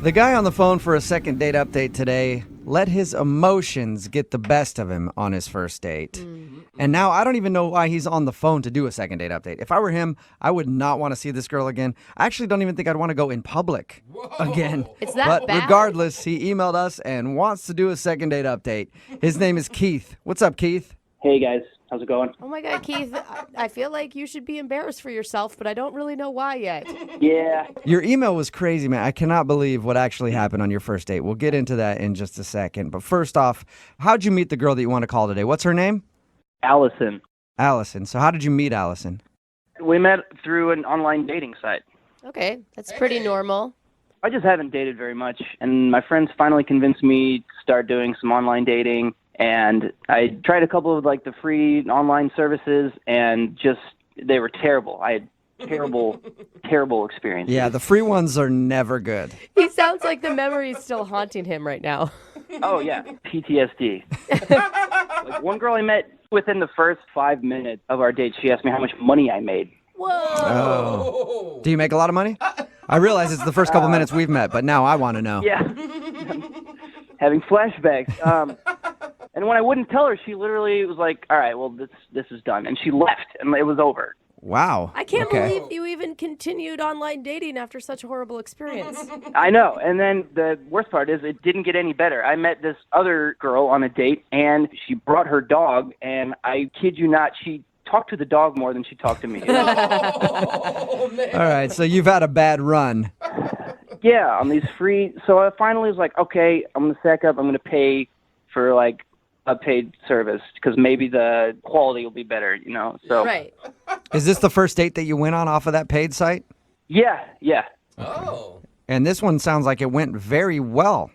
The guy on the phone for a second date update today let his emotions get the best of him on his first date. And now I don't even know why he's on the phone to do a second date update. If I were him, I would not want to see this girl again. I actually don't even think I'd want to go in public again. It's that But bad? regardless, he emailed us and wants to do a second date update. His name is Keith. What's up, Keith? Hey guys, how's it going? Oh my God, Keith, I feel like you should be embarrassed for yourself, but I don't really know why yet. Yeah, Your email was crazy, man. I cannot believe what actually happened on your first date. We'll get into that in just a second. But first off, how'd you meet the girl that you want to call today? What's her name? Allison. Allison. So how did you meet Allison? We met through an online dating site. Okay, that's pretty normal. I just haven't dated very much, and my friends finally convinced me to start doing some online dating. And I tried a couple of the free online services, and just they were terrible. I had terrible experiences. Yeah, the free ones are never good. He sounds like the memory is still haunting him right now. Oh yeah, PTSD. One girl I met within the first 5 minutes of our date, she asked me how much money I made. Whoa. Oh. Do you make a lot of money? I realize it's the first couple minutes we've met, but now I want to know. Yeah. Having flashbacks. And when I wouldn't tell her, she literally was like, all right, well, this is done. And she left, and it was over. Wow. I can't believe you even continued online dating after such a horrible experience. I know. And then the worst part is it didn't get any better. I met this other girl on a date, and she brought her dog, and I kid you not, she talked to the dog more than she talked to me. Oh, man. All right, so you've had a bad run. Yeah, on these free. So I finally was like, okay, I'm going to sack up. I'm going to pay for, a paid service because maybe the quality will be better, So Right. Is this the first date that you went on off of that paid site? Yeah. Oh. And this one sounds like it went very well.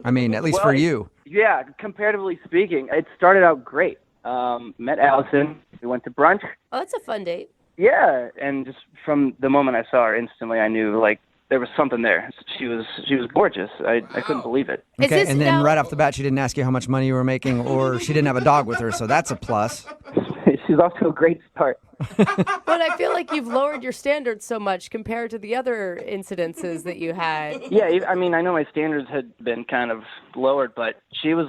I mean, at least for you. Yeah, comparatively speaking, it started out great. Met Allison. We went to brunch. Oh, that's a fun date. Yeah, and just from the moment I saw her, instantly I knew there was something there. She was gorgeous. I couldn't believe it. Is Okay, this and then now- right off the bat, she didn't ask you how much money you were making, or she didn't have a dog with her, so that's a plus. She's off to a great start. But I feel like you've lowered your standards so much compared to the other incidences that you had. Yeah, I mean, I know my standards had been kind of lowered, but she was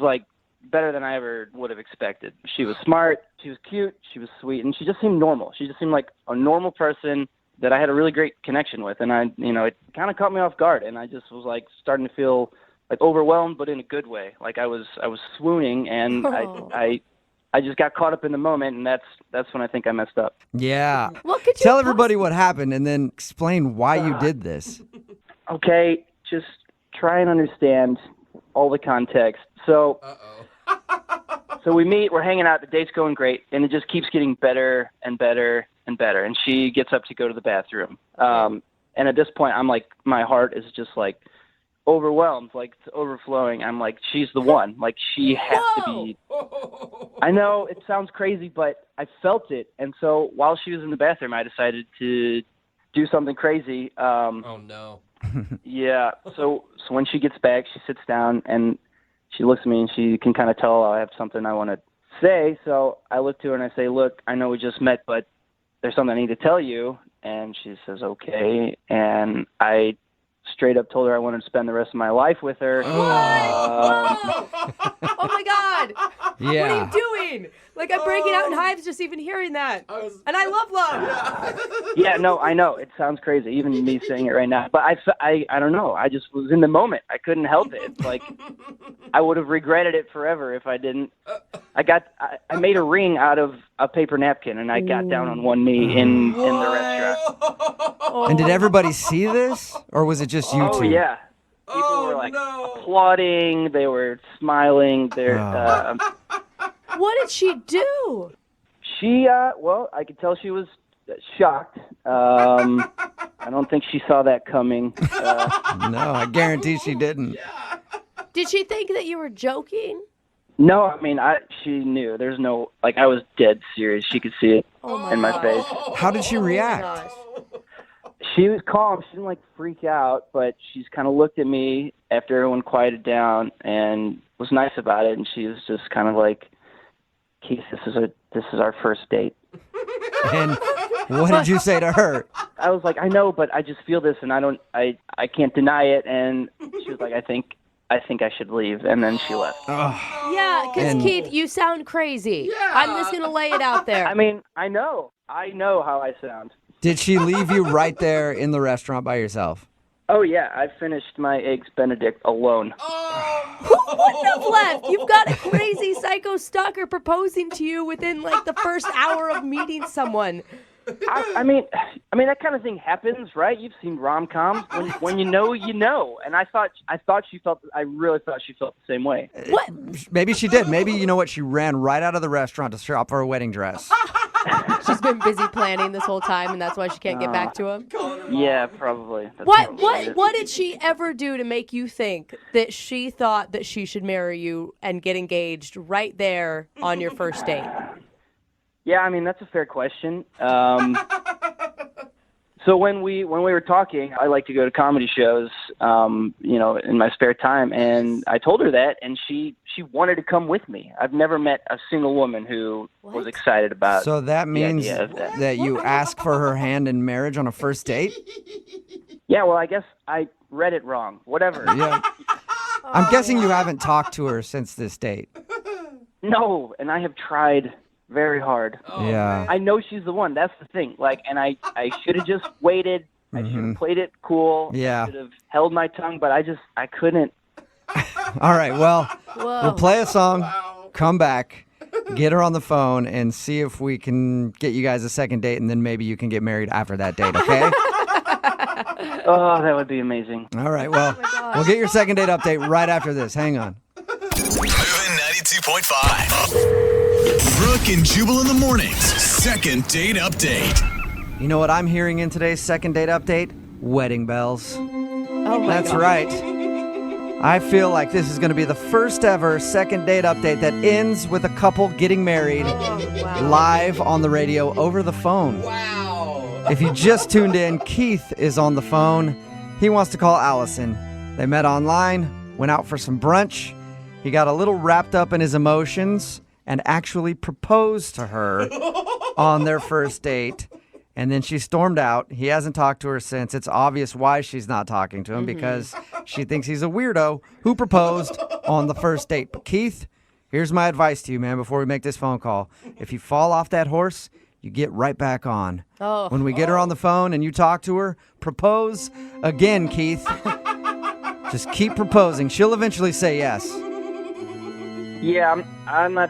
better than I ever would have expected. She was smart, she was cute, she was sweet, and she just seemed normal. She just seemed like a normal person that I had a really great connection with, and it kind of caught me off guard, and I just was starting to feel overwhelmed, but in a good way. I was swooning, and I just got caught up in the moment, and that's when I think I messed up. Yeah. What could you Tell everybody what happened and then explain why you did this. Okay, just try and understand all the context. So, so we meet, we're hanging out, the date's going great, and it just keeps getting better and better and better. And she gets up to go to the bathroom. And at this point, I'm my heart is just overwhelmed, it's overflowing. I'm she's the one. She has to be. I know it sounds crazy, but I felt it. And so while she was in the bathroom, I decided to do something crazy. Oh, no. Yeah. So when she gets back, she sits down and she looks at me and she can kind of tell I have something I want to say. So I look to her and I say, look, I know we just met, but there's something I need to tell you. And she says, okay. And I straight up told her I wanted to spend the rest of my life with her. Whoa! Oh my God! Yeah. What are you doing? I'm breaking out in hives just even hearing that. And I love love. Yeah, no, I know. It sounds crazy, even me saying it right now. But I don't know. I just was in the moment. I couldn't help it. It's I would have regretted it forever if I didn't. I made a ring out of a paper napkin, and I got down on one knee in the restaurant. And did everybody see this, or was it just you two? Oh, yeah. People were applauding. They were smiling. What did she do? She, well, I could tell she was shocked. I don't think she saw that coming. No, I guarantee she didn't. Did she think that you were joking? No, I mean, she knew. There's no, I was dead serious. She could see it in my face. How did she react? Gosh. She was calm. She didn't freak out, but she's kind of looked at me after everyone quieted down and was nice about it. And she was just kind of Keith, this is our first date. And what did you say to her? I was like, I know, but I just feel this, and I can't deny it. And she was like, I think I should leave, and then she left. Yeah, because And- Keith, you sound crazy. Yeah. I'm just gonna lay it out there. I mean, I know how I sound. Did she leave you right there in the restaurant by yourself? Oh yeah, I finished my eggs Benedict alone. Wouldn't have left. You've got a crazy psycho stalker proposing to you within like the first hour of meeting someone. I mean that kind of thing happens, right? You've seen rom-coms. When you know, you know. And I really thought she felt the same way. What? Maybe she did. Maybe, you know what, she ran right out of the restaurant to shop for a wedding dress. She's been busy planning this whole time, and that's why she can't get back to him. Yeah, probably. That's What? probably it. What did she ever do to make you think that she thought that she should marry you and get engaged right there on your first date? Yeah, I mean that's a fair question. So when we were talking, I like to go to comedy shows, in my spare time, and I told her that, and she wanted to come with me. I've never met a single woman who was excited about. So that means idea of that. that you ask for her hand in marriage on a first date? Yeah, well, I guess I read it wrong. Whatever. Yeah. I'm guessing you haven't talked to her since this date. No, and I have tried very hard. Yeah. I know she's the one. That's the thing. And I should have just waited. I should have played it cool. Yeah. I should have held my tongue, but I couldn't. All right, well, Whoa. we'll play a song, come back, get her on the phone, and see if we can get you guys a second date, and then maybe you can get married after that date, okay? Oh, that would be amazing. All right, well, we'll get your second date update right after this. Hang on. Moving 92.5. Brooke and Jubal in the mornings. Second date update. You know what I'm hearing in today's second date update? Wedding bells. Oh my That's God. right. I feel like this is going to be the first ever second date update that ends with a couple getting married Oh, wow. live on the radio over the phone. Wow. If you just tuned in, Keith is on the phone. He wants to call Allison. They met online, went out for some brunch. He got a little wrapped up in his emotions and actually proposed to her on their first date. And then she stormed out. He hasn't talked to her since. It's obvious why she's not talking to him because she thinks he's a weirdo who proposed on the first date. But Keith, here's my advice to you, man, before we make this phone call. If you fall off that horse, you get right back on. Oh. When we get her on the phone and you talk to her, propose again, Keith. Just keep proposing. She'll eventually say yes. Yeah, I'm not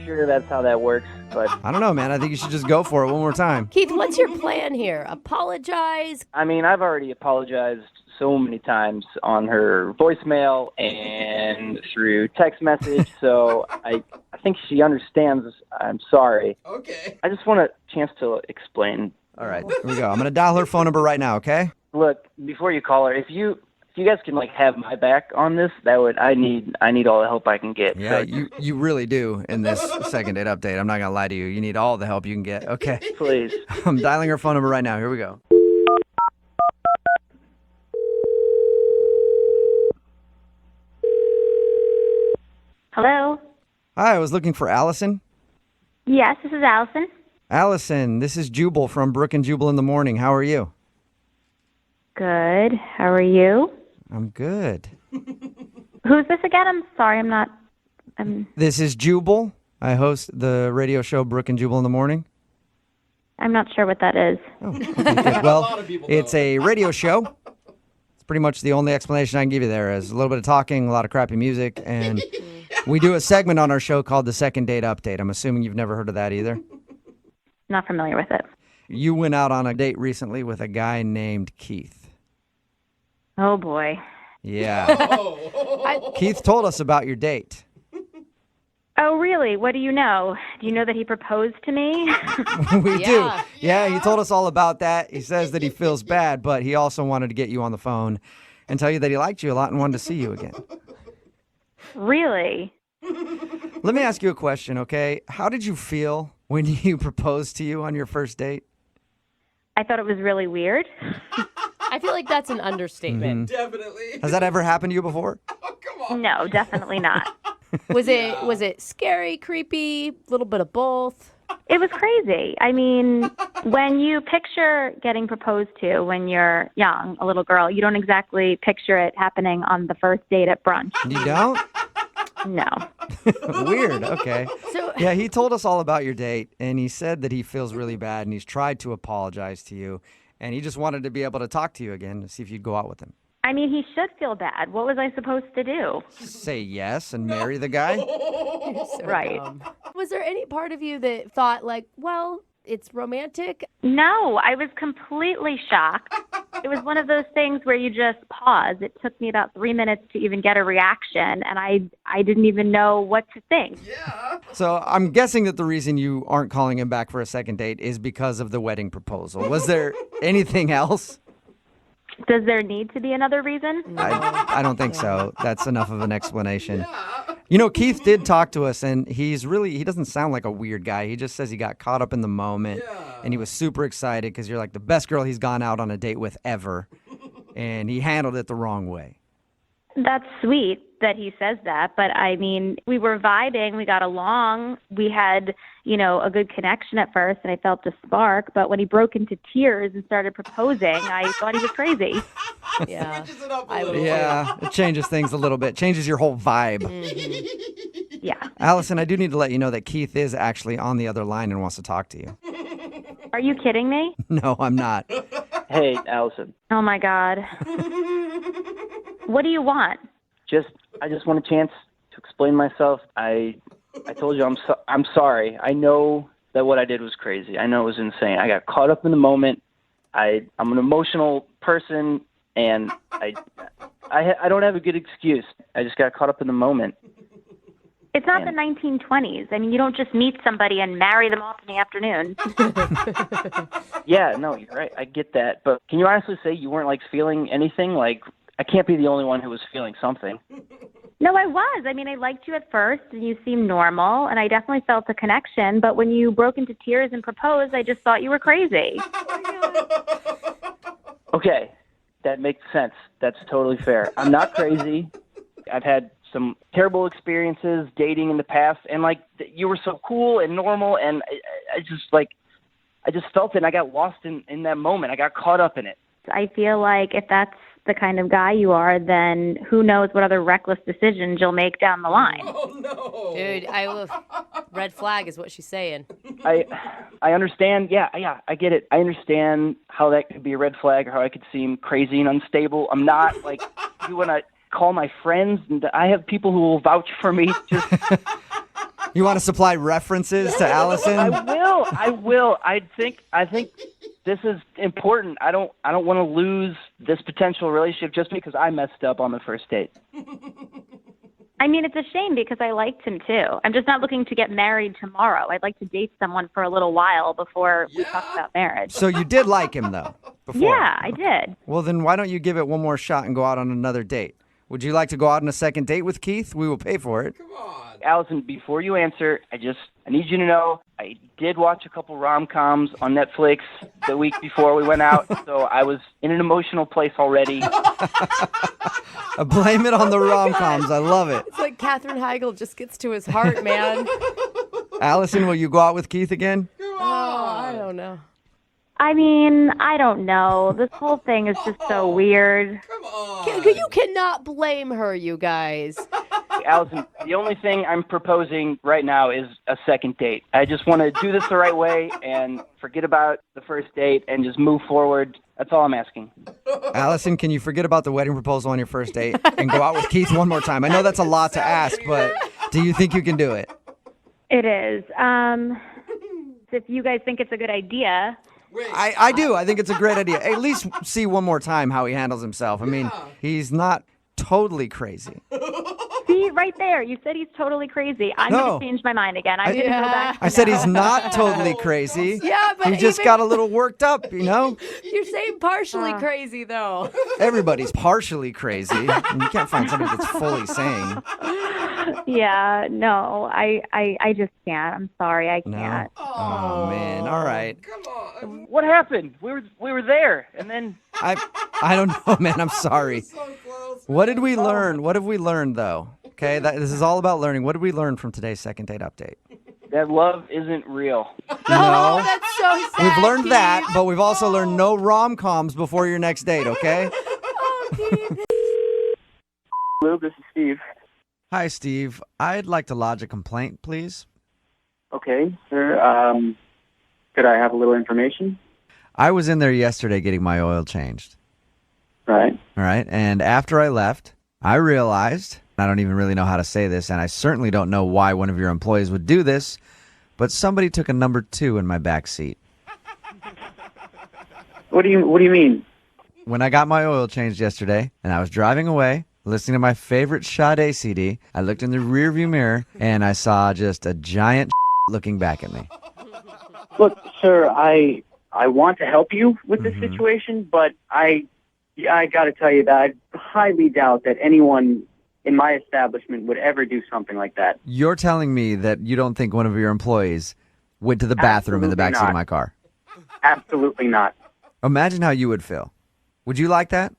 sure that's how that works, but I don't know, man. I think you should just go for it one more time. Keith, what's your plan here? Apologize? I mean, I've already apologized so many times on her voicemail and through text message, so I think she understands I'm sorry. Okay. I just want a chance to explain. All right, here we go. I'm going to dial her phone number right now, okay? Look, before you call her, if you guys can have my back on this, I need all the help I can get. Yeah, So, you really do in this second date update. I'm not going to lie to you. You need all the help you can get. Okay. please. I'm dialing her phone number right now. Here we go. Hello? Hi, I was looking for Allison. Yes, this is Allison. Allison, this is Jubal from Brooke and Jubal in the morning. How are you? Good. How are you? I'm good. Who's this again? I'm sorry, I'm not. This is Jubal. I host the radio show Brooke and Jubal in the morning. I'm not sure what that is. Well, lot of people it's know. a radio show. It's pretty much the only explanation I can give you there is a little bit of talking, a lot of crappy music, and we do a segment on our show called the Second Date Update. I'm assuming you've never heard of that either. Not familiar with it. You went out on a date recently with a guy named Keith. Oh boy. Yeah. Keith told us about your date. Oh really? What do you know? Do you know that he proposed to me? We do. Yeah. Yeah, he told us all about that. He says that he feels bad, but he also wanted to get you on the phone and tell you that he liked you a lot and wanted to see you again. Really? Let me ask you a question, okay? How did you feel when he proposed to you on your first date? I thought it was really weird. I feel like that's an understatement. Definitely. Has that ever happened to you before? Oh, come on. No, definitely not. Was it scary, creepy, a little bit of both? It was crazy. I mean, when you picture getting proposed to when you're young, a little girl, you don't exactly picture it happening on the first date at brunch. You don't? No. Weird. Okay. So Yeah, he told us all about your date, and he said that he feels really bad, and he's tried to apologize to you, and he just wanted to be able to talk to you again to see if you'd go out with him. I mean, he should feel bad. What was I supposed to do? Say yes and marry the guy? you're so Right. dumb. Was there any part of you that thought like, well, it's romantic? No, I was completely shocked. It was one of those things where you just pause. It took me about 3 minutes to even get a reaction, and I didn't even know what to think. So I'm guessing that the reason you aren't calling him back for a second date is because of the wedding proposal. Was there anything else? Does there need to be another reason? I don't think so. That's enough of an explanation. You know, Keith did talk to us, and he doesn't sound like a weird guy. He just says he got caught up in the moment, and he was super excited because you're like the best girl he's gone out on a date with ever, and he handled it the wrong way. That's sweet that he says that, but I mean, we were vibing, we got along, we had, a good connection at first, and I felt a spark, but when he broke into tears and started proposing, I thought he was crazy. Yeah. Switches it up a I would little. Yeah, it changes things a little bit, changes your whole vibe. Yeah. Allison, I do need to let you know that Keith is actually on the other line and wants to talk to you. Are you kidding me? No, I'm not. Hey, Allison. Oh my God. What do you want? I just want a chance to explain myself. I told you I'm sorry. I know that what I did was crazy. I know it was insane. I got caught up in the moment. I'm an emotional person, and I don't have a good excuse. I just got caught up in the moment. It's not the 1920s. I mean, you don't just meet somebody and marry them off in the afternoon. Yeah, no, you're right. I get that. But can you honestly say you weren't feeling anything? I can't be the only one who was feeling something. No, I was. I mean, I liked you at first, and you seemed normal, and I definitely felt a connection. But when you broke into tears and proposed, I just thought you were crazy. Okay, that makes sense. That's totally fair. I'm not crazy. I've had some terrible experiences dating in the past, and you were so cool and normal, and I just felt it, and I got lost in that moment. I got caught up in it. I feel like if that's the kind of guy you are, then who knows what other reckless decisions you'll make down the line. Oh, no. Dude, red flag is what she's saying. I understand. Yeah, I get it. I understand how that could be a red flag or how I could seem crazy and unstable. I'm not you want to call my friends, and I have people who will vouch for me. Just You want to supply references to Allison? I will. I think this is important. I don't want to lose this potential relationship just because I messed up on the first date. I mean, it's a shame because I liked him too. I'm just not looking to get married tomorrow. I'd like to date someone for a little while before we talk about marriage. So you did like him, though, before? Yeah, I did. Well, then why don't you give it one more shot and go out on another date? Would you like to go out on a second date with Keith? We will pay for it. Come on. Allison, before you answer, I need you to know I did watch a couple rom-coms on Netflix the week before we went out, so I was in an emotional place already. Blame it on the rom-coms. I love it. It's like Katherine Heigl just gets to his heart, man. Allison, will you go out with Keith again? Oh, I don't know. I mean, I don't know. This whole thing is just so weird. Come on. You cannot blame her, you guys. Allison, the only thing I'm proposing right now is a second date. I just want to do this the right way and forget about the first date and just move forward. That's all I'm asking. Allison, can you forget about the wedding proposal on your first date and go out with Keith one more time? I know that's a lot to ask, but do you think you can do it? It is. If you guys think it's a good idea. Wait. I do. I think it's a great idea. At least see one more time how he handles himself. I mean, he's not totally crazy. See, right there. You said he's totally crazy. I'm No. going to change my mind again. I'm going to go back. I said he's not totally crazy. Yeah, but He just even- got a little worked up, you know? You're saying partially crazy, though. Everybody's partially crazy. And you can't find somebody that's fully sane. Yeah, no, I just can't. I'm sorry, I No? can't. Oh, man. All right. Come on. What happened? We were there, and then I don't know, man. I'm sorry. So close. What did we learn? What have we learned, though? Okay, this is all about learning. What did we learn from today's second date update? that love isn't real. Oh, No. that's so sad. We've learned Keith. that, but we've also learned no rom-coms before your next date, okay? Oh, Keith. Hello, this is Steve. Hi, Steve. I'd like to lodge a complaint, please. Okay, sir. Could I have a little information? I was in there yesterday getting my oil changed. Right. All right. And after I left, I realized, I don't even really know how to say this, and I certainly don't know why one of your employees would do this, but somebody took a number 2 in my back seat. What do you mean? When I got my oil changed yesterday and I was driving away, listening to my favorite Sade CD, I looked in the rearview mirror and I saw just a giant looking back at me. Look, sir, I want to help you with this situation, but I got to tell you that I highly doubt that anyone in my establishment would ever do something like that. You're telling me that you don't think one of your employees went to the bathroom in the Absolutely backseat of not. my car? Absolutely not. Imagine how you would feel. Would you like that?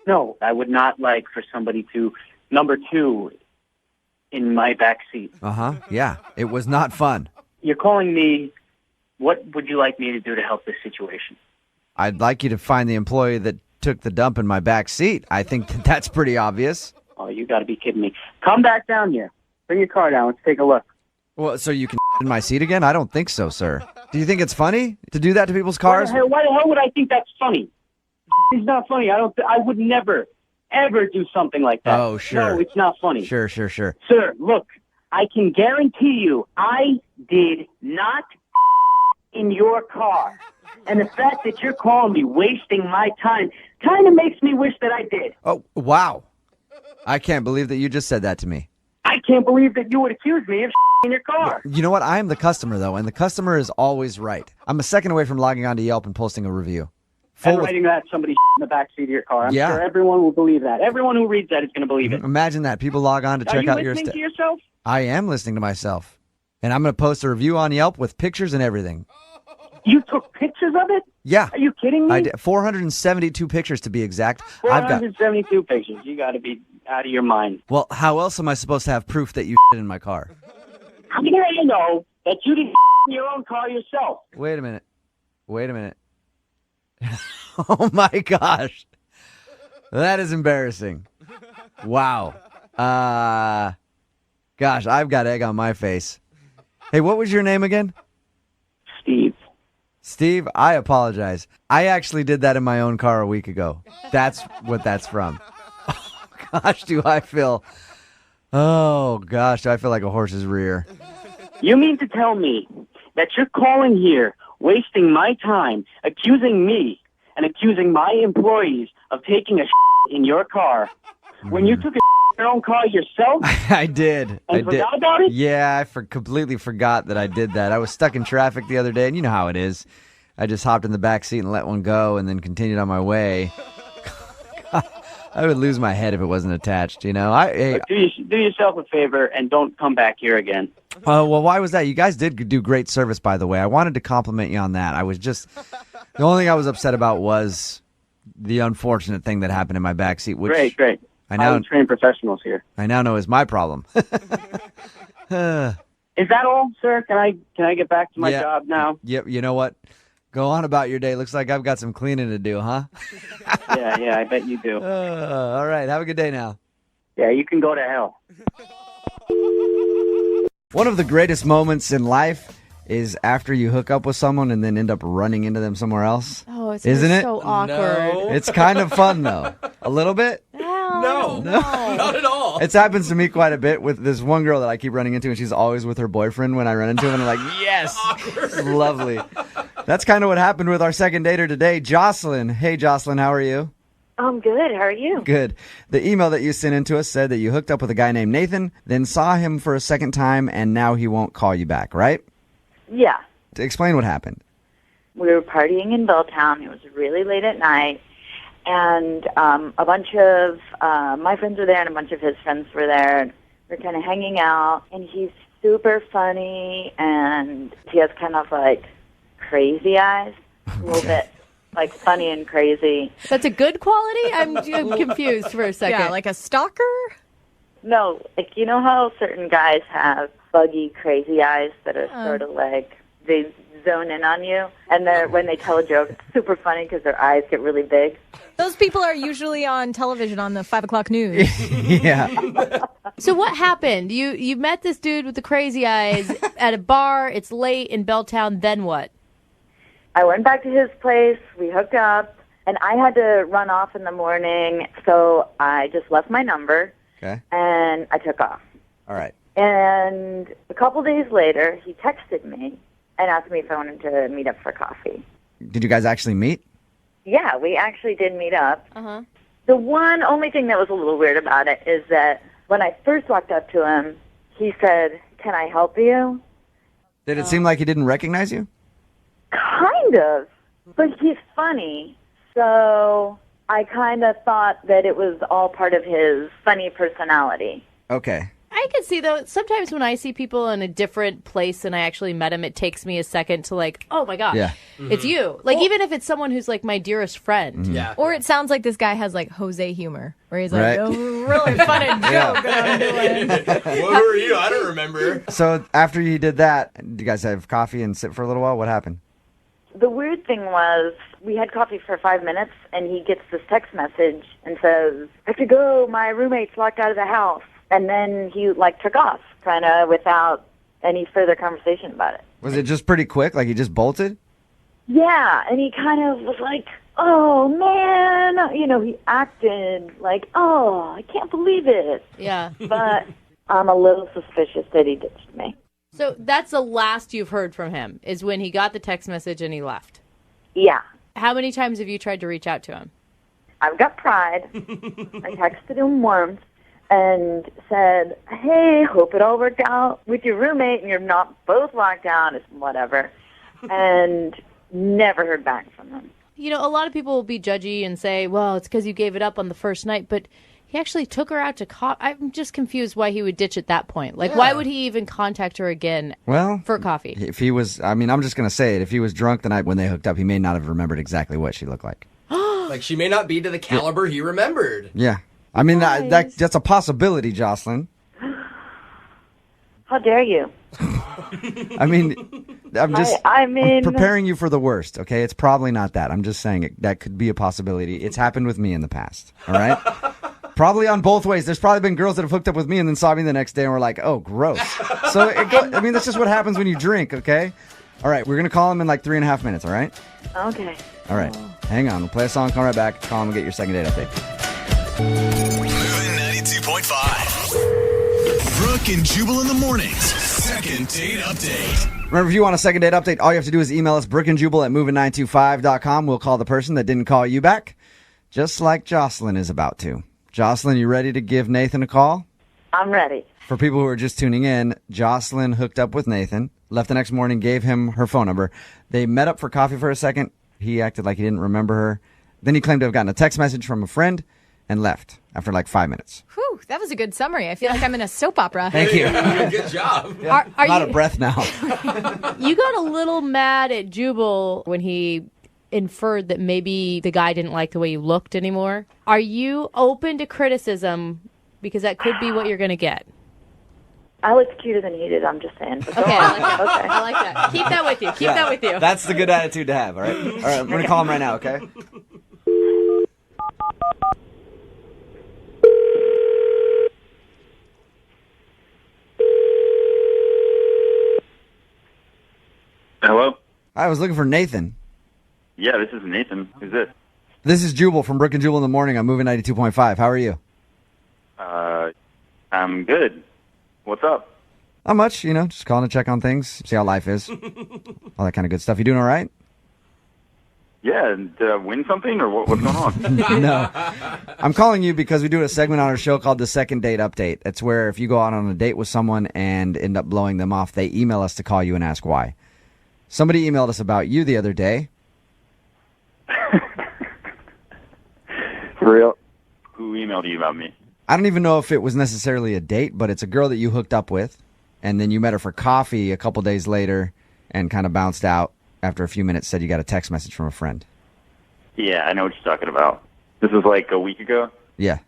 No, I would not like for somebody to number 2 in my back seat. Uh-huh. Yeah. It was not fun. You're calling me. What would you like me to do to help this situation? I'd like you to find the employee that took the dump in my back seat. I think that's pretty obvious. Oh, you got to be kidding me. Come back down here. Bring your car down. Let's take a look. Well, so you can in my seat again? I don't think so, sir. Do you think it's funny to do that to people's cars? Why the hell would I think that's funny? It's not funny. I would never, ever do something like that. Oh, sure. No, it's not funny. Sure. Sir, look, I can guarantee you I did not in your car. And the fact that you're calling me wasting my time kind of makes me wish that I did. Oh, wow. I can't believe that you just said that to me. I can't believe that you would accuse me of in your car. You know what? I am the customer, though, and the customer is always right. I'm a second away from logging on to Yelp and posting a review. And Full with- writing that somebody in the backseat of your car. I'm Yeah. sure everyone will believe that. Everyone who reads that is going to believe it. Imagine that. People log on to Are check you out your listening to yourself? I am listening to myself. And I'm going to post a review on Yelp with pictures and everything. You took pictures of it? Yeah. Are you kidding me? I did 472 pictures to be exact. I've got. 472 pictures. You got to be out of your mind. Well, how else am I supposed to have proof that you in my car? How do I know that you didn't in your own car yourself? Wait a minute. Oh my gosh. That is embarrassing. Wow. Gosh, I've got egg on my face. Hey, what was your name again? Steve. Steve, I apologize. I actually did that in my own car a week ago. That's what that's from. Oh, gosh, do I feel like a horse's rear. You mean to tell me that you're calling here, wasting my time, accusing me and accusing my employees of taking a in your car when you took a in your own car yourself? I did. And forgot about it? Yeah, I completely forgot that I did that. I was stuck in traffic the other day, and you know how it is. I just hopped in the back seat and let one go and then continued on my way. I would lose my head if it wasn't attached, you know? Do yourself a favor and don't come back here again. Well, why was that? You guys did do great service, by the way. I wanted to compliment you on that. The only thing I was upset about was the unfortunate thing that happened in my back seat, which Great. I train professionals here. I now know is my problem. Is that all, sir? Can I get back to my job now? Yep. You know what? Go on about your day. Looks like I've got some cleaning to do, huh? Yeah, I bet you do. All right. Have a good day now. Yeah, you can go to hell. One of the greatest moments in life is after you hook up with someone and then end up running into them somewhere else. Oh, it's Isn't it? so awkward. No. It's kind of fun, though. A little bit. No, not at all. It's happens to me quite a bit with this one girl that I keep running into, and she's always with her boyfriend when I run into him, and I'm like, yes, it's lovely. That's kind of what happened with our second dater today, Jocelyn. Hey, Jocelyn, how are you? I'm good. How are you? Good. The email that you sent in to us said that you hooked up with a guy named Nathan, then saw him for a second time, and now he won't call you back, right? Yeah. Explain what happened. We were partying in Belltown. It was really late at night. And a bunch of my friends were there and a bunch of his friends were there. And we're kind of hanging out. And he's super funny. And he has kind of like crazy eyes. A little bit like funny and crazy. That's a good quality? I'm confused for a second. Yeah, like a stalker? No, like you know how certain guys have buggy, crazy eyes that are sort of like, they zone in on you. And when they tell a joke, it's super funny because their eyes get really big. Those people are usually on television on the 5 o'clock news. Yeah. So what happened? You met this dude with the crazy eyes at a bar. It's late in Belltown. Then what? I went back to his place. We hooked up. And I had to run off in the morning, so I just left my number. Okay. And I took off. All right. And a couple days later, he texted me and asked me if I wanted to meet up for coffee. Did you guys actually meet? Yeah, we actually did meet up. Uh-huh. The only thing that was a little weird about it is that when I first walked up to him, he said, "Can I help you?" Did it seem like he didn't recognize you? Kind of, but he's funny. So I kind of thought that it was all part of his funny personality. Okay. I can see, though, sometimes when I see people in a different place and I actually met them, it takes me a second to like, oh my gosh, Yeah. it's you. Like, even if it's someone who's like my dearest friend. Yeah. Or it sounds like this guy has like Jose humor, where he's like, Right. "Oh, really funny joke that I'm doing." What were you? I don't remember. So after you did that, did you guys have coffee and sit for a little while? What happened? The weird thing was we had coffee for 5 minutes, and he gets this text message and says, "I have to go. My roommate's locked out of the house." And then he, took off, kind of without any further conversation about it. Was it just pretty quick? Like he just bolted? Yeah, and he kind of was like, "Oh, man." He acted like, "Oh, I can't believe it." Yeah. But I'm a little suspicious that he ditched me. So that's the last you've heard from him, is when he got the text message and he left. Yeah. How many times have you tried to reach out to him? I've got pride. I texted him once and said, "Hey, hope it all worked out with your roommate and you're not both locked out," it's whatever. And never heard back from him. A lot of people will be judgy and say, well, it's because you gave it up on the first night, but he actually took her out to coffee. I'm just confused why he would ditch at that point. Like, why would he even contact her again for coffee? If he was, I'm just going to say it. If he was drunk the night when they hooked up, he may not have remembered exactly what she looked like. Like, she may not be to the caliber he remembered. Yeah. I mean, that's a possibility, Jocelyn. How dare you? I mean, I'm I'm preparing you for the worst, okay? It's probably not that. I'm just saying that could be a possibility. It's happened with me in the past, all right? Probably on both ways. There's probably been girls that have hooked up with me and then saw me the next day and were like, "Oh, gross." So, that's just what happens when you drink, okay? All right, we're going to call him in like 3.5 minutes, all right? Okay. All right. Hang on. We'll play a song, come right back, call him and get your second date update. Moving 92.5. Brooke and Jubal in the mornings. Second date update. Remember, if you want a second date update, all you have to do is email us, brookeandjubal@moving925.com. We'll call the person that didn't call you back, just like Jocelyn is about to. Jocelyn, you ready to give Nathan a call? I'm ready. For people who are just tuning in, Jocelyn hooked up with Nathan, left the next morning, gave him her phone number. They met up for coffee for a second. He acted like he didn't remember her. Then he claimed to have gotten a text message from a friend and left after like 5 minutes. Whew, that was a good summary. I feel like I'm in a soap opera. Thank you. Good job. Are I'm out you, of breath now. You got a little mad at Jubal when he inferred that maybe the guy didn't like the way you looked anymore. Are you open to criticism? Because that could be what you're going to get. I looked cuter than he did, I'm just saying. But Okay, I like that. Okay. I like that. Keep that with you. Keep that with you. That's the good attitude to have, all right? All right, I'm going to call him right now, okay? Hello? I was looking for Nathan. Yeah, this is Nathan. Who's this? This is Jubal from Brooke and Jubal in the morning. I'm moving 92.5. How are you? I'm good. What's up? Not much, just calling to check on things, see how life is, all that kind of good stuff. You doing all right? Yeah, did I win something or what's going on? No. I'm calling you because we do a segment on our show called the Second Date Update. It's where if you go out on a date with someone and end up blowing them off, they email us to call you and ask why. Somebody emailed us about you the other day. For real? Who emailed you about me? I don't even know if it was necessarily a date, but it's a girl that you hooked up with, and then you met her for coffee a couple days later and kind of bounced out after a few minutes, said you got a text message from a friend. Yeah, I know what you're talking about. This was like a week ago. Yeah.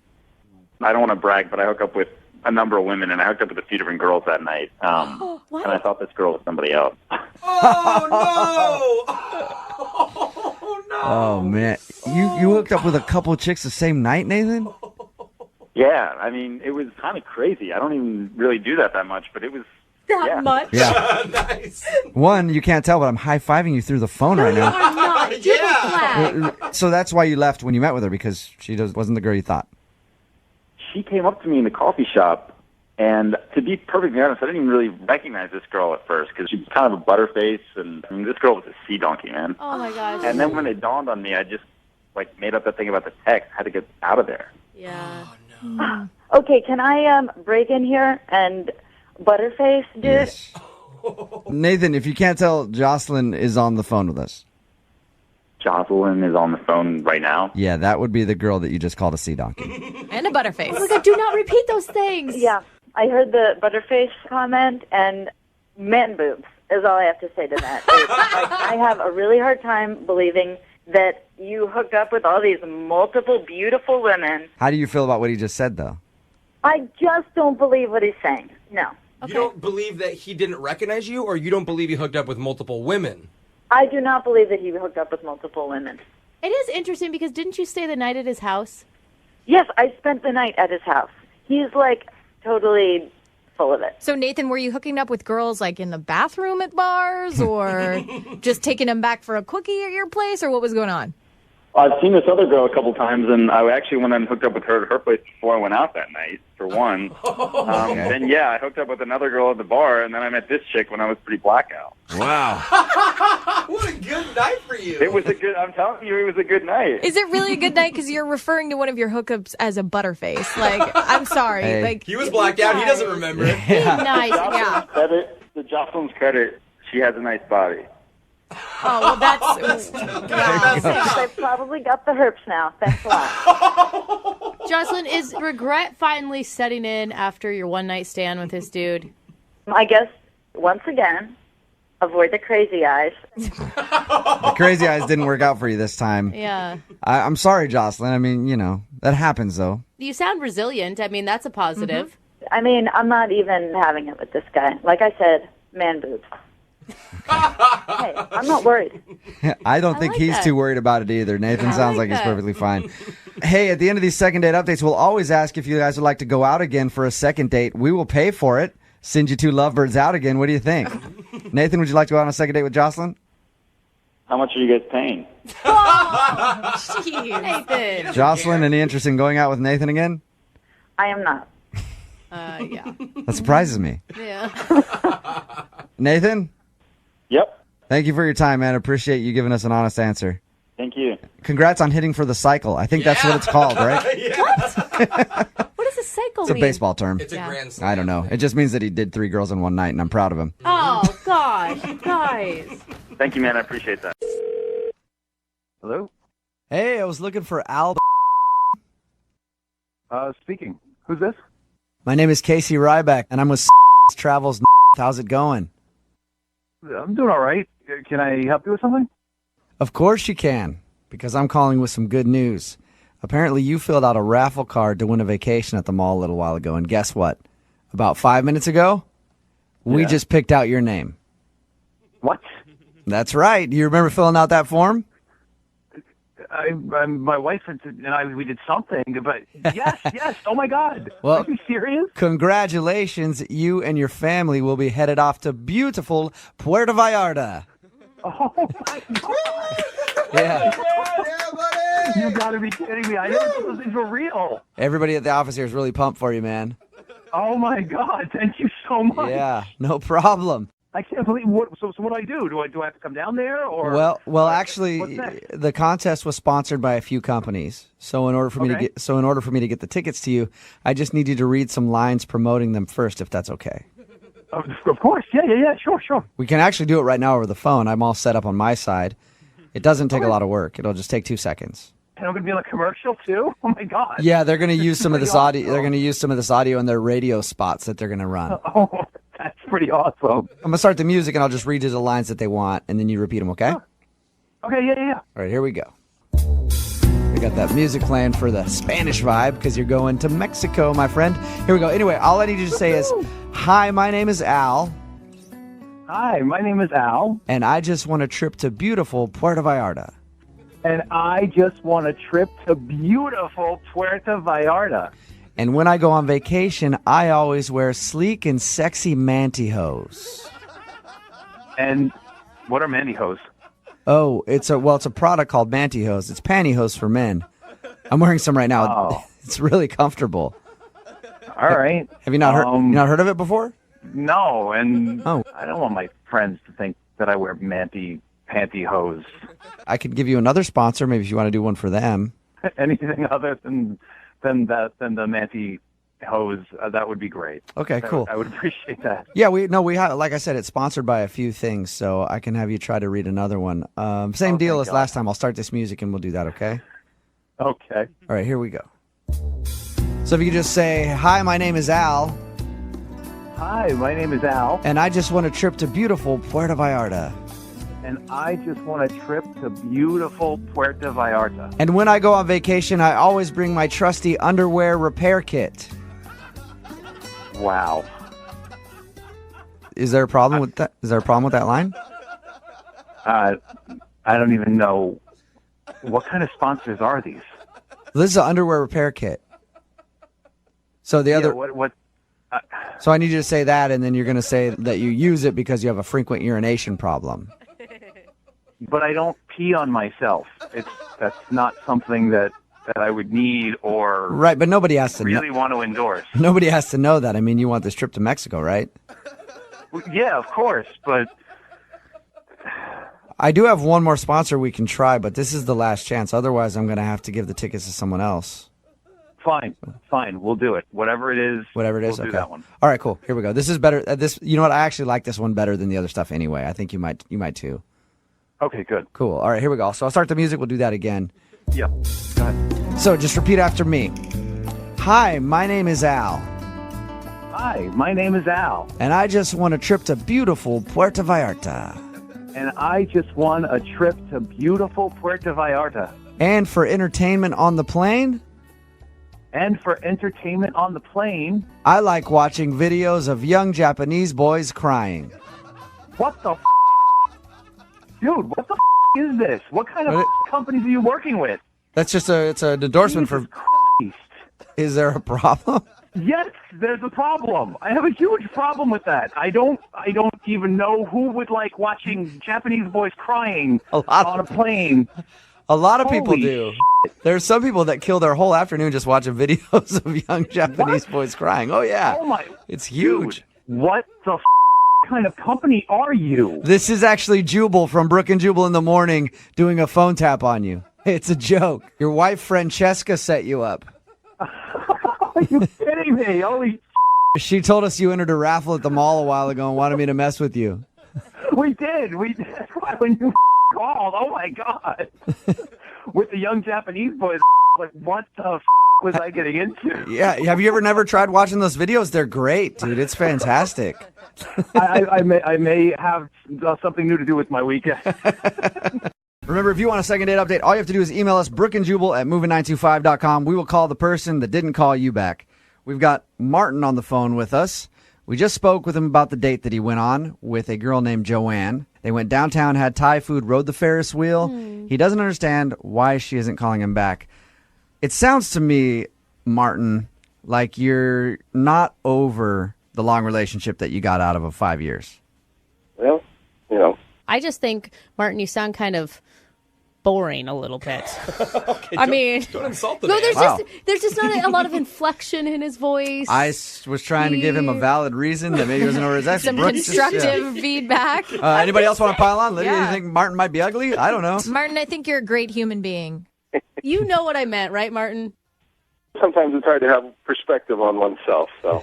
I don't want to brag, but I hook up with a number of women, and I hooked up with a few different girls that night. And I thought this girl was somebody else. Oh, no! Oh, no! Oh, man. You hooked up with a couple chicks the same night, Nathan? Yeah, I mean, it was kind of crazy. I don't even really do that much, but it was... That much? Yeah. Nice. One, you can't tell, but I'm high-fiving you through the phone right now. I'm not. Yeah. So that's why you left when you met with her, because she wasn't the girl you thought. She came up to me in the coffee shop, and to be perfectly honest, I didn't even really recognize this girl at first because she was kind of a butterface, and I mean, this girl was a sea donkey, man. Oh, my gosh. And then when it dawned on me, I just made up that thing about the text. I had to get out of there. Yeah. Okay, can I break in here and butterface, dude? Yes. Nathan, if you can't tell, Jocelyn is on the phone with us. Jocelyn is on the phone right now. Yeah, that would be the girl that you just called a sea donkey. And a butterface. Oh, my God, do not repeat those things. Yeah, I heard the butterface comment, and man boobs is all I have to say to that. I have a really hard time believing that you hooked up with all these multiple beautiful women. How do you feel about what he just said, though? I just don't believe what he's saying. No. You don't believe that he didn't recognize you, or you don't believe he hooked up with multiple women? I do not believe that he hooked up with multiple women. It is interesting because didn't you stay the night at his house? Yes, I spent the night at his house. He's totally full of it. So, Nathan, were you hooking up with girls in the bathroom at bars or just taking them back for a quickie at your place, or what was going on? I've seen this other girl a couple times, and I actually went and hooked up with her at her place before I went out that night, for one. Then, I hooked up with another girl at the bar, and then I met this chick when I was pretty blackout. Wow. What a good night for you. I'm telling you, it was a good night. Is it really a good night? Because you're referring to one of your hookups as a butterface. I'm sorry. Hey. He was blacked out. He doesn't remember. Be nice. Yeah. To Jocelyn's credit, she has a nice body. Oh, well, that's... wow. I've probably got the herpes now. Thanks a lot. Jocelyn, is regret finally setting in after your one-night stand with this dude? I guess, once again, avoid the crazy eyes. The crazy eyes didn't work out for you this time. Yeah. I'm sorry, Jocelyn. I mean, that happens, though. You sound resilient. I mean, that's a positive. I mean, I'm not even having it with this guy. Like I said, man boobs. Hey, I'm not worried. I don't think like he's that. too worried about it either. Nathan sounds like he's that. perfectly fine. Hey, at the end of these second date updates, we'll always ask if you guys would like to go out again for a second date. We will pay for it. Send you two lovebirds out again. What do you think? Nathan, would you like to go out on a second date with Jocelyn? How much are you guys paying? Jeez. Nathan. Jocelyn, any interest in going out with Nathan again? I am not. Yeah. That surprises me. Yeah. Nathan, Yep. thank you for your time, man. Appreciate you giving us an honest answer. Thank you. Congrats on hitting for the cycle. I think that's what it's called, right? What does a cycle It's a mean? baseball term. It's a Yeah. grand slam. I don't know. It just means that he did 3 girls in one night, and I'm proud of him. Oh, gosh. Guys. Thank you, man. I appreciate that. Hello? Hey, I was looking for Al. Speaking. Who's this? My name is Casey Ryback, and I'm with Travels. How's it going? I'm doing all right. Can I help you with something? Of course you can, because I'm calling with some good news. Apparently you filled out a raffle card to win a vacation at the mall a little while ago, and guess what? About 5 minutes ago, we just picked out your name. What? That's right. Do you remember filling out that form? My wife and I, we did something, but yes, yes. Oh, my God. Well- Are you serious? Congratulations. You and your family will be headed off to beautiful Puerto Vallarta. Oh, my God. Yeah. You got to be kidding me. I never thought those things were real. Everybody at the office here is really pumped for you, man. Oh, my God. Thank you so much. Yeah, no problem. I can't believe what. So what do I do? Do I have to come down there or? Well, actually, what's next? the contest was sponsored by a few companies. So in order for me to get the tickets to you, I just need you to read some lines promoting them first, if that's okay. Of course. Yeah. Sure. We can actually do it right now over the phone. I'm all set up on my side. It doesn't take a lot of work. It'll just take 2 seconds. And I'm going to be on a commercial too. Oh my God. Yeah, they're going to use some of this Pretty audio. awesome. They're going to use some of this audio in their radio spots that they're going to run. Oh, that's pretty awesome. I'm going to start the music, and I'll just read you the lines that they want, and then you repeat them, okay? Okay. Yeah. All right, here we go. We got that music playing for the Spanish vibe because you're going to Mexico, my friend. Here we go. Anyway, all I need you to say is, hi, my name is Al. Hi, my name is Al. And I just want a trip to beautiful Puerto Vallarta. And I just want a trip to beautiful Puerto Vallarta. And when I go on vacation, I always wear sleek and sexy mantyhose. And what are mantyhose? Oh, it's a product called mantyhose. It's pantyhose for men. I'm wearing some right now. Oh. It's really comfortable. All right. Have you not heard of it before? No, and I don't want my friends to think that I wear pantyhose. I could give you another sponsor, maybe if you want to do one for them. Anything other than the mantyhose, that would be great. Okay, cool. I would appreciate that. Yeah, we have, like I said, it's sponsored by a few things, so I can have you try to read another one. Same deal as last time. I'll start this music and we'll do that, okay? Okay. All right, here we go. So if you could just say, hi, my name is Al. Hi, my name is Al. And I just want a trip to beautiful Puerto Vallarta. And I just want a trip to beautiful Puerto Vallarta. And when I go on vacation, I always bring my trusty underwear repair kit. Wow. Is there a problem with that? Is there a problem with that line? I don't even know. What kind of sponsors are these? This is an underwear repair kit. So the other... So I need you to say that, and then you're going to say that you use it because you have a frequent urination problem. But I don't pee on myself. That's not something that I would need or right, but nobody has to really want to endorse. Nobody has to know that. I mean, you want this trip to Mexico, right? Yeah, of course, but I do have one more sponsor we can try, but this is the last chance. Otherwise, I'm going to have to give the tickets to someone else. Fine. We'll do it. Whatever it is. We'll okay. do that one. All right, cool. Here we go. This is better. You know what? I actually like this one better than the other stuff anyway. I think you might too. Okay, good. Cool. All right, here we go. So I'll start the music. We'll do that again. Yeah. Go ahead. So just repeat after me. Hi, my name is Al. Hi, my name is Al. And I just want a trip to beautiful Puerto Vallarta. And I just want a trip to beautiful Puerto Vallarta. And for entertainment on the plane? And for entertainment on the plane, I like watching videos of young Japanese boys crying. What the Dude, what the is this? What kind of companies are you working with? That's just it's an endorsement Jesus for... Christ. Is there a problem? Yes, there's a problem. I have a huge problem with that. I don't even know who would like watching Japanese boys crying on a plane. A lot of people Holy do. There's some people that kill their whole afternoon just watching videos of young Japanese boys crying. Oh, yeah. Oh, my. It's huge. Dude, what the kind of company are you? This is actually Jubal from Brooke and Jubal in the morning doing a phone tap on you. It's a joke. Your wife, Francesca, set you up. Are you kidding me? Holy She told us you entered a raffle at the mall a while ago and wanted me to mess with you. We did. That's why when you called, oh, my God. With the young Japanese boys, like, what the was I getting into? Yeah. Have you never tried watching those videos? They're great, dude. It's fantastic. I may have something new to do with my weekend. Remember, if you want a second date update, all you have to do is email us, brookandjubal@moving925.com. We will call the person that didn't call you back. We've got Martin on the phone with us. We just spoke with him about the date that he went on with a girl named Joanne. They went downtown, had Thai food, rode the Ferris wheel. He doesn't understand why she isn't calling him back. It sounds to me, Martin, like you're not over the long relationship that you got out of 5 years. Well, you know. I just think, Martin, you sound kind of boring a little bit. Okay, I mean, don't insult the no, man. there's just not a lot of inflection in his voice. I was trying to give him a valid reason that maybe he wasn't over his ex. Some constructive feedback. Anybody else want to pile on? Lydia, Yeah. you think Martin might be ugly? I don't know. Martin, I think you're a great human being. You know what I meant, right, Martin? Sometimes it's hard to have perspective on oneself. So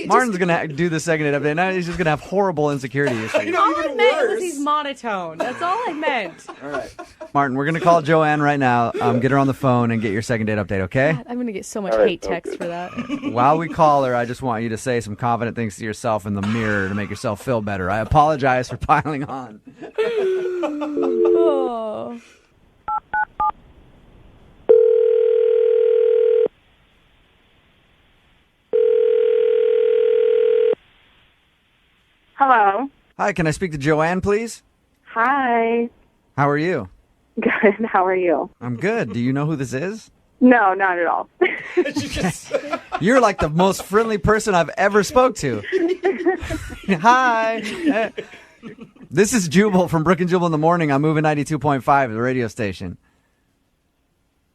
Martin's going to do the second date update. Now he's just going to have horrible insecurity issues. All I meant was he's monotone. That's all I meant. All right. Martin, we're going to call Joanne right now. Get her on the phone and get your second date update, okay? God, I'm going to get so much All right, hate text for that. While we call her, I just want you to say some confident things to yourself in the mirror to make yourself feel better. I apologize for piling on. Oh. Hi, can I speak to Joanne, please? Hi. How are you? Good. How are you? I'm good. Do you know who this is? No, not at all. You're like the most friendly person I've ever spoke to. Hi. This is Jubal from Brooke and Jubal in the Morning. I'm moving 92.5, the radio station.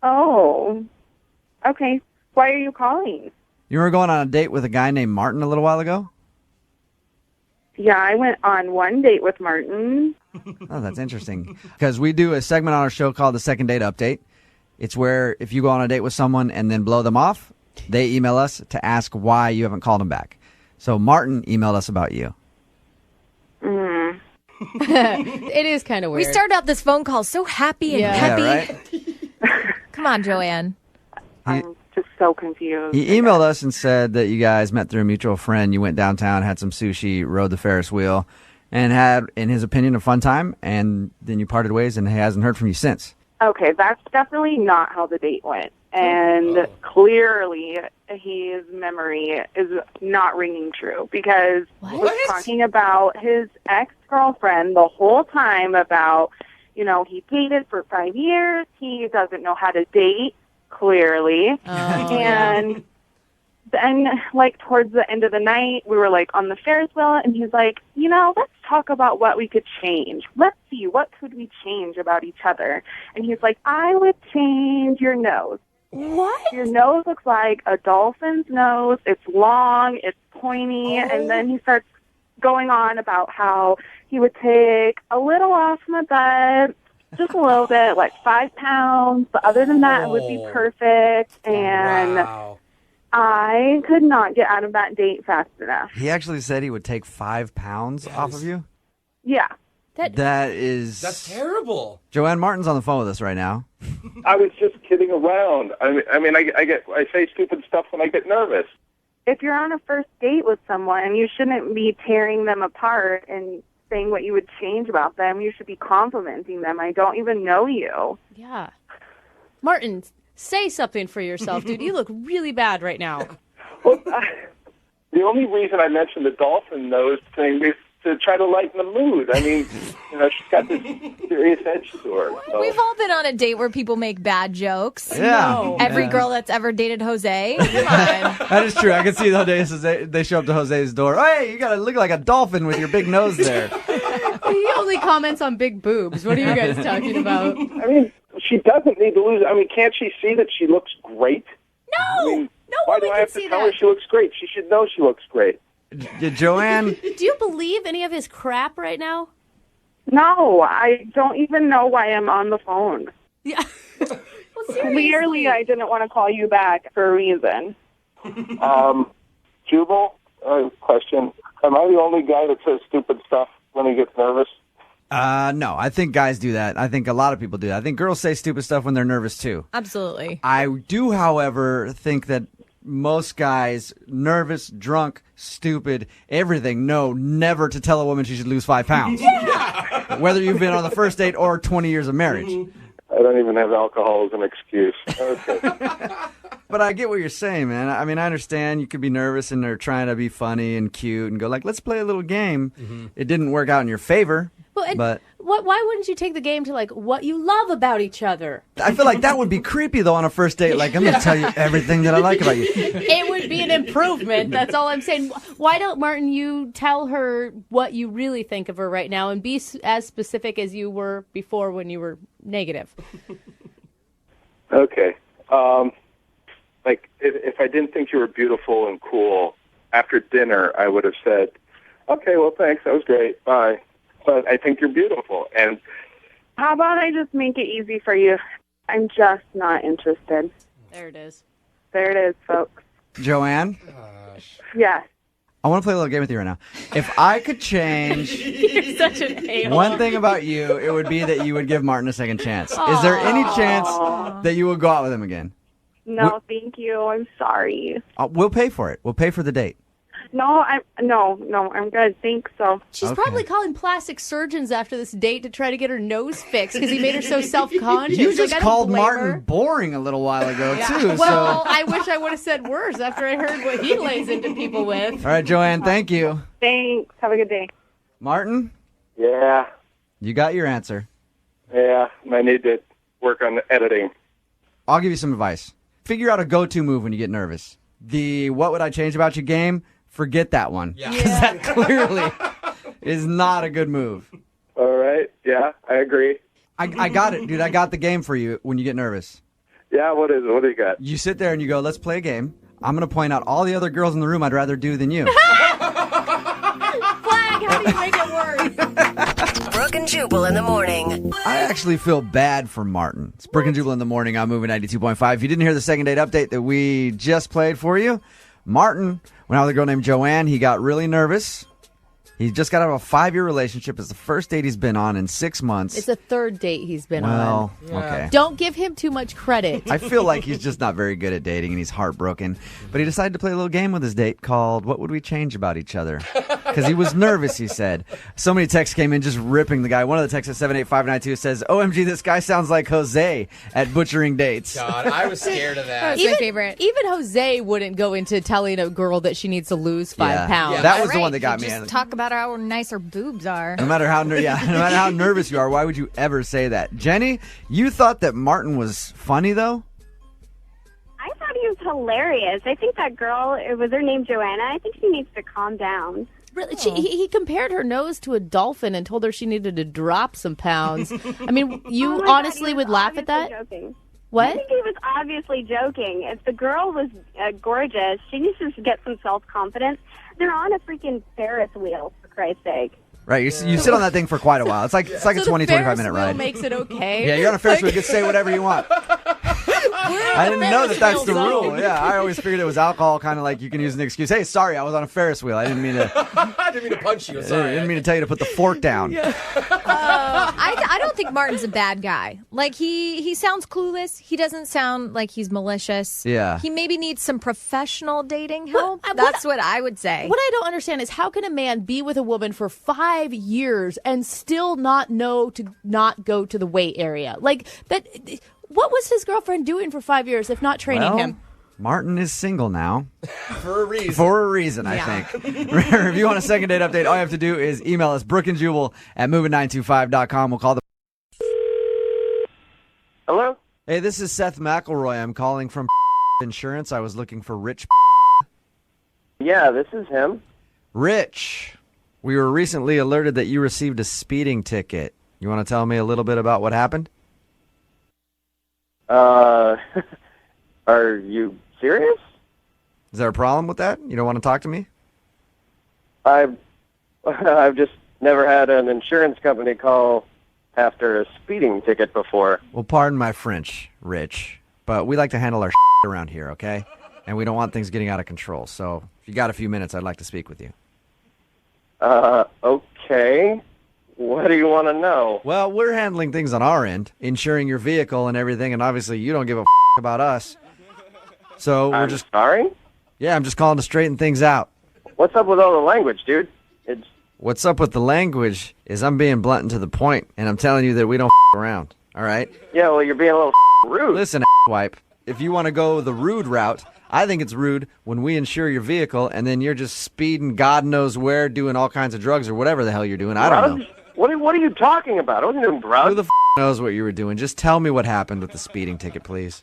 Oh. Okay. Why are you calling? You were going on a date with a guy named Martin a little while ago? Yeah, I went on one date with Martin. Oh, that's interesting. Because we do a segment on our show called the Second Date Update. It's where if you go on a date with someone and then blow them off, they email us to ask why you haven't called them back. So Martin emailed us about you. It is kind of weird. We started out this phone call so happy and happy. Yeah, right? Come on, Joanne. I'm just so confused. He emailed us and said that you guys met through a mutual friend. You went downtown, had some sushi, rode the Ferris wheel, and had, in his opinion, a fun time. And then you parted ways, and he hasn't heard from you since. Okay, that's definitely not how the date went. And clearly, his memory is not ringing true because he was talking about his ex-girlfriend the whole time about, he dated for 5 years. He doesn't know how to date, clearly. And then, towards the end of the night, we were, on the Ferris wheel, and he's like, let's talk about what we could change. Let's see, what could we change about each other? And he's like, I would change your nose. What? Your nose looks like a dolphin's nose. It's long, it's pointy, and then he starts going on about how he would take a little off my butt, just a little bit, 5 pounds, but other than that, it would be perfect. And I could not get out of that date fast enough. He actually said he would take 5 pounds off of you? Yeah. That's terrible. Joanne Martin's on the phone with us right now. I was just kidding around. I say stupid stuff when I get nervous. If you're on a first date with someone, you shouldn't be tearing them apart and saying what you would change about them. You should be complimenting them. I don't even know you. Yeah. Martin, say something for yourself, dude. You look really bad right now. Well, the only reason I mentioned the dolphin nose thing is to try to lighten the mood. She's got this serious edge to her. So. We've all been on a date where people make bad jokes. Yeah. No. Every Yeah. girl that's ever dated Jose. Come on. That is true. I can see they show up to Jose's door. Oh, hey, you got to look like a dolphin with your big nose there. He only comments on big boobs. What are you guys talking about? She doesn't need to lose. Can't she see that she looks great? No! Why do I have to tell her she looks great? She should know she looks great. Joanne? Do you believe any of his crap right now? No, I don't even know why I'm on the phone. Yeah. Clearly, I didn't want to call you back for a reason. Jubal, question. Am I the only guy that says stupid stuff when he gets nervous? No, I think guys do that. I think a lot of people do that. I think girls say stupid stuff when they're nervous, too. Absolutely. I do, however, think that most guys, nervous, drunk, stupid, everything, know never to tell a woman she should lose 5 pounds. Yeah! Whether you've been on the first date or 20 years of marriage. I don't even have alcohol as an excuse. Okay. But I get what you're saying, man. I understand you could be nervous and they're trying to be funny and cute and go let's play a little game. Mm-hmm. It didn't work out in your favor. But why wouldn't you take the game to what you love about each other? I feel like that would be creepy though on a first date. I'm going to tell you everything that I like about you. It would be an improvement. That's all I'm saying. Why don't, Martin, you tell her what you really think of her right now and be as specific as you were before when you were negative? Okay. If I didn't think you were beautiful and cool, after dinner I would have said, okay, well, thanks. That was great. Bye. But I think you're beautiful. And how about I just make it easy for you? I'm just not interested. There it is. There it is, folks. Joanne? Yes. I want to play a little game with you right now. If I could change You're such an a-hole. one thing about you, it would be that you would give Martin a second chance. Is there any chance that you would go out with him again? No, thank you. I'm sorry. We'll pay for it. We'll pay for the date. No, I'm good. Thanks. So she's probably calling plastic surgeons after this date to try to get her nose fixed because he made her so self-conscious. You just I don't called blame Martin her. boring a little while ago, too. Well, I wish I would have said worse after I heard what he lays into people with. All right, Joanne, thank you. Thanks. Have a good day. Martin, Yeah, you got your answer. yeah. I need to work on the editing. I'll give you some advice. Figure out a go-to move when you get nervous. The what would I change about you game, forget that one. Yeah. That clearly is not a good move. All right. Yeah, I agree. I got it, dude. I got the game for you when you get nervous. Yeah, what is it? What do you got? You sit there and you go, let's play a game. I'm going to point out all the other girls in the room I'd rather do than you. Flag, how do you make it worse? Brooke and Jubal in the morning. I actually feel bad for Martin. It's Brooke and Jubal in the morning on Moving 92.5. If you didn't hear the second date update that we just played for you, Martin went out with a girl named Joanne. He got really nervous. He just got out of a 5-year relationship. It's the first date he's been on in 6 months. It's the third date he's been Well, on. okay. Don't give him too much credit. I feel like he's just not very good at dating and he's heartbroken. But he decided to play a little game with his date called What Would We Change About Each Other? Because he was nervous, he said. So many texts came in just ripping the guy. One of the texts at 78592 says, OMG, this guy sounds like Jose at butchering dates. God, I was scared of that. That was my favorite. Even Jose wouldn't go into telling a girl that she needs to lose 5 pounds. Yeah, that was the one that got me. Just talk about how nice her boobs are. No matter how nervous you are, why would you ever say that? Jenny, you thought that Martin was funny, though? I thought he was hilarious. I think that girl, it was her name Joanna, I think she needs to calm down. Really, he compared her nose to a dolphin and told her she needed to drop some pounds. I mean, you Oh my God, honestly he was would laugh at that? obviously joking. What? I think he was obviously joking. If the girl was gorgeous, she needs to get some self-confidence. They're on a freaking Ferris wheel, for Christ's sake. Right, you sit on that thing for quite a while. It's like a 20, 25-minute ride. Makes it okay. Yeah, you're on a Ferris wheel. You can say whatever you want. I didn't know that that's the rule. Yeah, I always figured it was alcohol, kind of like you can use an excuse. Hey, sorry, I was on a Ferris wheel. I didn't mean to. I didn't mean to punch you. Sorry. I didn't mean to tell you to put the fork down. I don't think Martin's a bad guy. Like, he sounds clueless. He doesn't sound like he's malicious. Yeah. He maybe needs some professional dating help. That's what I would say. What I don't understand is how can a man be with a woman for 5 years and still not know to not go to the weight area? Like, that. What was his girlfriend doing for 5 years if not training him? Martin is single now. For a reason. For a reason, I think. If you want a second date update, all you have to do is email us, brookandjubal at moving925.com. We'll call the... Hello? Hey, this is Seth McElroy. I'm calling from Insurance. I was looking for Rich. Yeah, this is him. Rich, we were recently alerted that you received a speeding ticket. You want to tell me a little bit about what happened? Are you serious? Is there a problem with that? You don't want to talk to me? I've just never had an insurance company call after a speeding ticket before. Well, pardon my French, Rich, but we like to handle our around here, okay? And we don't want things getting out of control. So if you got a few minutes, I'd like to speak with you. Okay. What do you want to know? Well, we're handling things on our end, insuring your vehicle and everything, and obviously you don't give a about us. So we're just sorry? Yeah, I'm just calling to straighten things out. What's up with all the language, dude? What's up with the language is I'm being blunt and to the point, and I'm telling you that we don't around, all right? Yeah, well, you're being a little rude. Listen, wipe, if you want to go the rude route, I think it's rude when we insure your vehicle and then you're just speeding God knows where, doing all kinds of drugs or whatever the hell you're doing. I don't know. What are you talking about? I wasn't doing drugs. Who the knows what you were doing? Just tell me what happened with the speeding ticket, please.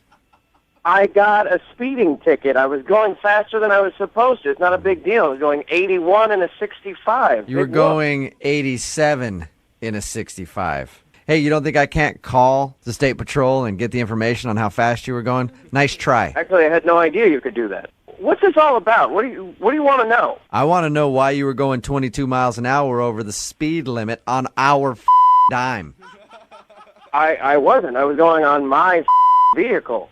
I got a speeding ticket. I was going faster than I was supposed to. It's not a big deal. I was going 81 in a 65. You were going 87 in a 65. Hey, you don't think I can't call the state patrol and get the information on how fast you were going? Nice try. Actually, I had no idea you could do that. What's this all about? What do you want to know? I want to know why you were going 22 miles an hour over the speed limit on our dime. I wasn't. I was going on my vehicle.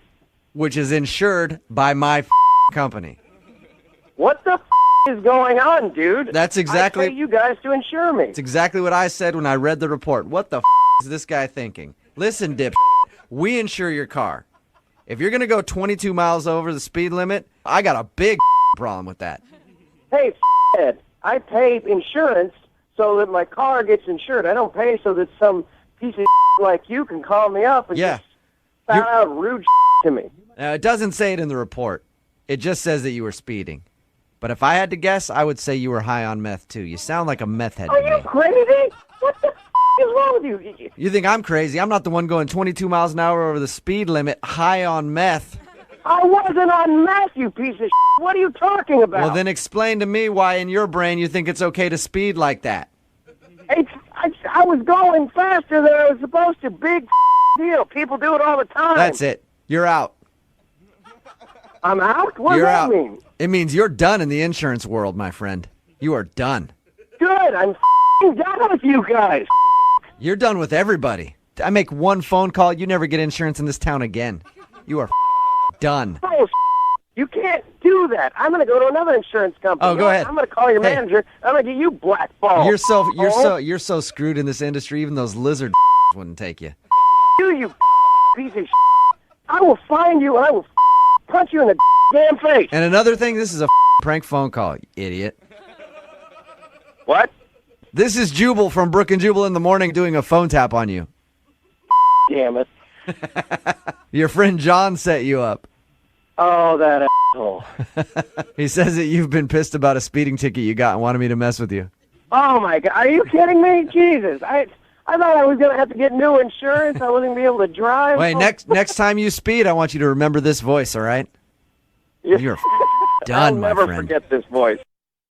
Which is insured by my company. What the is going on, dude? That's exactly... I pay you guys to insure me. It's exactly what I said when I read the report. What the is this guy thinking? Listen, dip, we insure your car. If you're going to go 22 miles over the speed limit, I got a big problem with that. Hey, Ed, I pay insurance so that my car gets insured. I don't pay so that some piece of like you can call me up and just sound out rude to me. It doesn't say it in the report. It just says that you were speeding. But if I had to guess, I would say you were high on meth, too. You sound like a meth head Are to you me. crazy? What the is wrong with you? You think I'm crazy? I'm not the one going 22 miles an hour over the speed limit high on meth. I wasn't on meth, you piece of What are you talking about? Well, then explain to me why in your brain you think it's okay to speed like that. I was going faster than I was supposed to. Big deal. People do it all the time. That's it. You're out. I'm out? What You're does that out. mean? It means you're done in the insurance world, my friend. You are done. Good. I'm done with you guys. You're done with everybody. I make one phone call, you never get insurance in this town again. You are done. Oh, you can't do that. I'm going to go to another insurance company. Oh, go ahead. I'm going to call your manager. I'm going to get you blackballed. You're so screwed in this industry. Even those lizard wouldn't take you. You piece of I will find you and I will punch you in the damn face. And another thing, this is a prank phone call, you idiot. What? This is Jubal from Brooke and Jubal in the morning doing a phone tap on you. Damn it. Your friend John set you up. Oh, that asshole. He says that you've been pissed about a speeding ticket you got and wanted me to mess with you. Oh, my God. Are you kidding me? Jesus. I thought I was going to have to get new insurance. I wasn't going to be able to drive. Wait, next time you speed, I want you to remember this voice, all right? You're done, I'll my never friend. forget this voice.